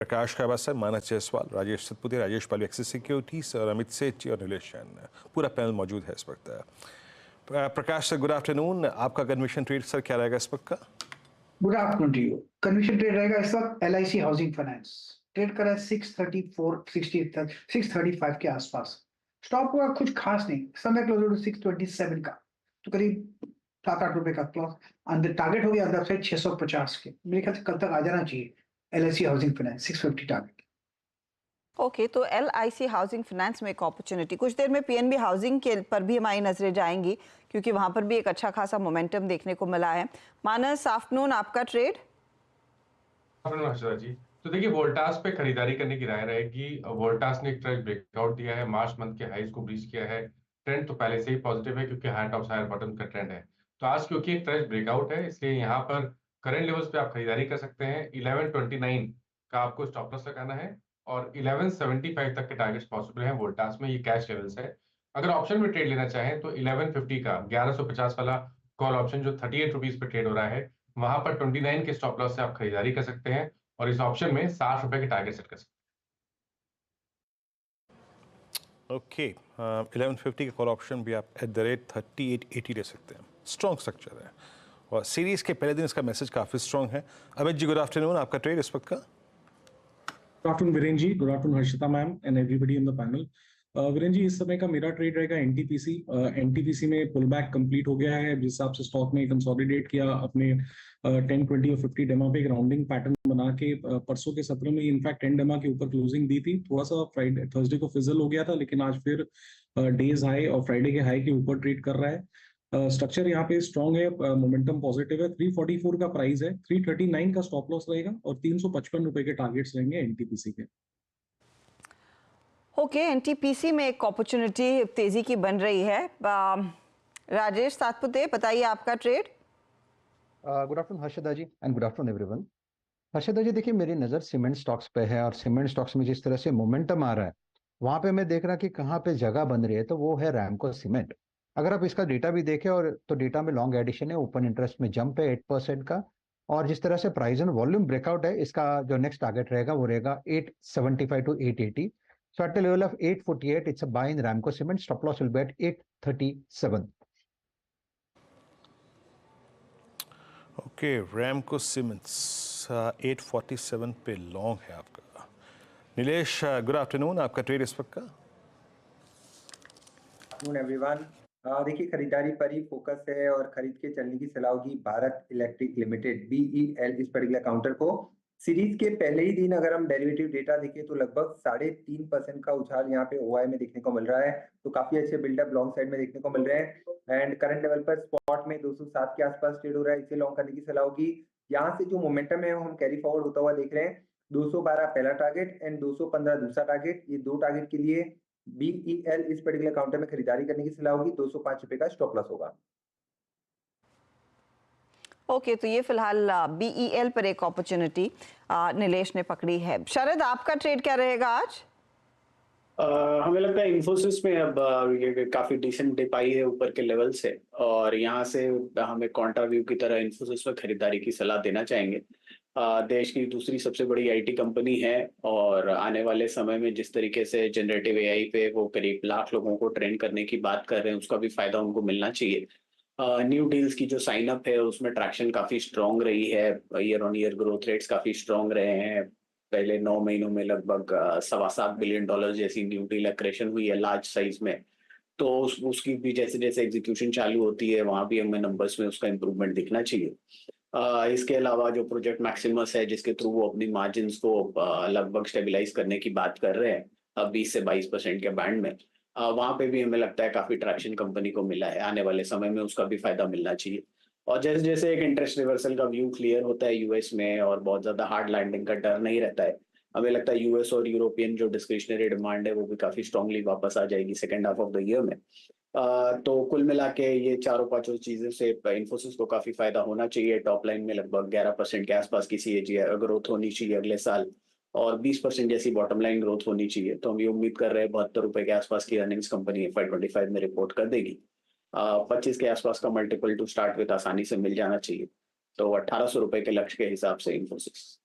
प्रकाश खाबासर, मानस जायसवाल, राजेश सतपुते, राजेश पाल axis securities और अमित सेठी और नीलेश जैन, पूरा पैनल मौजूद है इस वक्त। Prakash sir, good afternoon. आपका कन्विक्शन ट्रेड सर क्या रहेगा इस वक्त का? Good afternoon to you. Conviction trade रहेगा इस वक्त LIC हाउसिंग फाइनेंस ट्रेड कर रहा है 635 के आसपास। स्टॉप हुआ कुछ खास नहीं, समय क्लोजर टू 627 का, तो करीब 7-8 रुपए का क्लोज अंदर टारगेट हो गया, अंदर से 650 के। मेरे ख्याल से कल तक आ जाना चाहिए LIC housing finance 650 target. Okay, तो LIC हाउसिंग फाइनेंस में एक अपॉर्चुनिटी, कुछ देर में PNB हाउसिंग के पर भी हमारी नजरें जाएंगी क्योंकि वहां पर भी एक अच्छा खासा मोमेंटम देखने को मिला है। मानस, आफ्टरनून, आपका ट्रेड? जी, तो देखिए वोल्टास पे खरीदारी करने की राय रहेगी। वोल्टास ने एक ट्रेड ब्रेकआउट दिया है, मार्च मंथ के हाईज को ब्रीच किया है। ट्रेंड तो पहले से ही पॉजिटिव है क्योंकि हायर टॉप्स हायर बॉटम का ट्रेंड है। तो आज क्योंकि एक ट्रेड ब्रेकआउट है, इसलिए यहाँ पर करंट लेवल्स पे आप खरीदारी कर सकते हैं। 1129 का आपको स्टॉप लॉस लगाना है और 1175 तक के टारगेट्स पॉसिबल हैं वोल्टास में। ये कैश लेवल्स है। अगर ऑप्शन में ट्रेड लेना चाहें तो 1150 का 1150 वाला कॉल ऑप्शन जो 38 रुपीज पे ट्रेड हो रहा है, वहां पर 29 के स्टॉप लॉस से आप खरीदारी कर सकते हैं और इस ऑप्शन में 60 रुपए के टारगेट सेट कर सकते हैं। ओके, 1150 का कॉल ऑप्शन भी आप @3880 ले सकते हैं। स्ट्रॉन्ग स्ट्रक्चर है और सीरीज के पहले दिन इसका मैसेज काफी स्ट्रॉन्ग है। Amit ji, good afternoon. आपका ट्रेड इस वक्त का? Good afternoon Viren ji, good afternoon Harshita ma'am and everybody in the panel. Viren ji, इस समय का मेरा ट्रेड रहेगा NTPC। NTPC में पुल बैक कंप्लीट हो गया है, जिस हिसाब से स्टॉक ने कंसोलिडेट किया अपने 10, 20 और 50 डेमा पे एक राउंडिंग पैटर्न बना के परसों के सत्र में इनफैक्ट 10 डेमा के ऊपर क्लोजिंग दी थी। थोड़ा सा फ्राइडे थर्सडे को फिजल हो गया था, लेकिन आज फिर डेज हाई और फ्राइडे के हाई के ऊपर ट्रेड कर रहा है। स्ट्रक्चर यहाँ पे स्ट्रॉन्ग है, मोमेंटम पॉजिटिव है। 344 का प्राइस है, 339 का स्टॉप लॉस रहेगा और 355 रुपए के टारगेट्स रहेंगे NTPC के। ओके, NTPC में एक अपॉर्चुनिटी तेजी की बन रही है। राजेश सातपुते, बताइए आपका trade. Good afternoon Harshada ji and good afternoon everyone. Harshada ji, देखिए मेरी नज़र सीमेंट स्टॉक्स पे है और सीमेंट स्टॉक्स में जिस तरह से मोमेंटम आ रहा है, वहां पे मैं देख रहा कि कहाँ पे जगह बन रही है, तो वो है रैमको सीमेंट। अगर आप इसका डेटा भी देखें और तो डेटा में लॉन्ग एडिशन है, ओपन इंटरेस्ट में जंप है 8% का, और जिस तरह से प्राइस एंड वॉल्यूम ब्रेकआउट है, इसका जो नेक्स्ट टारगेट रहेगा वो रहेगा 875 to 880। So at the level of 848, it's a buy in Ramco Cement. Stop loss will be at 837. Okay, Ramco cements 847 पे लॉन्ग है आपका। Nilesh, good afternoon. आपका ट्रेड इस वक्त का? एवरीवन, देखिए खरीदारी पर ही फोकस है और खरीद के चलने की सलाह होगी भारत इलेक्ट्रिक लिमिटेड BEL इस पर्टिकुलर काउंटर को। सीरीज के पहले ही दिन अगर हम डेरिवेटिव डेटा देखें तो लगभग 3.5% का उछाल यहाँ पे OI में देखने को मिल रहा है, तो काफी अच्छे बिल्डअप लॉन्ग साइड में देखने को मिल रहे हैं। एंड करंट लेवल पर स्पॉट में 207 के आसपास ट्रेड हो रहा है, इसे लॉन्ग करने की सलाह होगी। यहाँ से जो मोमेंटम है वो हम कैरी फॉरवर्ड होता हुआ देख रहे हैं। 212 पहला टारगेट एंड 215 दूसरा टारगेट, ये दो टारगेट के लिए BEL इस पर्टिकुलर काउंटर में खरीदारी करने की सलाह होगी। 205 रुपए का स्टॉप लॉस होगा। ओके, तो ये फिलहाल BEL पर एक अपॉर्चुनिटी नीलेश ने पकड़ी है। शरद, आपका ट्रेड क्या रहेगा आज? हमें लगता है इन्फोसिस में अब ये काफी डिसेंट डिप आई है ऊपर के लेवल से, और यहाँ से हमें काउंटर व्यू की तरह इन्फोसिस में खरीदारी की सलाह देना चाहेंगे। देश की दूसरी सबसे बड़ी IT कंपनी है और आने वाले समय में जिस तरीके से जनरेटिव AI पे वो करीब 1,00,000 लोगों को ट्रेन करने की बात कर रहे हैं, उसका भी फायदा उनको मिलना चाहिए। न्यू डील्स की जो साइन अप है उसमें ट्रैक्शन काफी स्ट्रांग रही है, year on year growth rates काफी स्ट्रांग रहे हैं। पहले 9 महीनों में लगभग $7.25 बिलियन जैसी न्यू डील एक्रेशन हुई है लार्ज साइज में। तो उसकी भी जैसे जैसे एग्जीक्यूशन चालू होती है वहां भी हमें नंबर्स में उसका इंप्रूवमेंट दिखना चाहिए। इसके अलावा जो प्रोजेक्ट मैक्सिमस है जिसके थ्रू वो अपनी मार्जिन को लगभग स्टेबिलाईज करने की बात कर रहे हैं 20 से 22% के बैंड में, वहां पे भी हमें लगता है काफी ट्रैक्शन कंपनी को मिला है। आने वाले समय में उसका भी फायदा मिलना चाहिए। और जैसे जैसे एक इंटरेस्ट रिवर्सल का व्यू क्लियर होता है US में और बहुत ज्यादा हार्ड लैंडिंग का डर नहीं रहता है, हमें लगता है US और यूरोपियन जो डिस्क्रिशनरी डिमांड है वो भी काफी स्ट्रांगली वापस आ जाएगी second half of the year में। तो कुल मिला के ये चारों पांचों चीजें से इन्फोसिस को काफी फायदा होना चाहिए। टॉप लाइन में लगभग 11% के आसपास की CAGR ग्रोथ होनी चाहिए अगले साल और 20% जैसी बॉटम लाइन ग्रोथ होनी चाहिए। तो हम ये उम्मीद कर रहे हैं 72 रुपए के आसपास की अर्निंग्स कंपनी FY25 में रिपोर्ट कर देगी। 25 के आसपास का मल्टीपल टू स्टार्ट विद आसानी से मिल जाना चाहिए। तो 1800 रुपए के लक्ष्य के हिसाब से इन्फोसिस।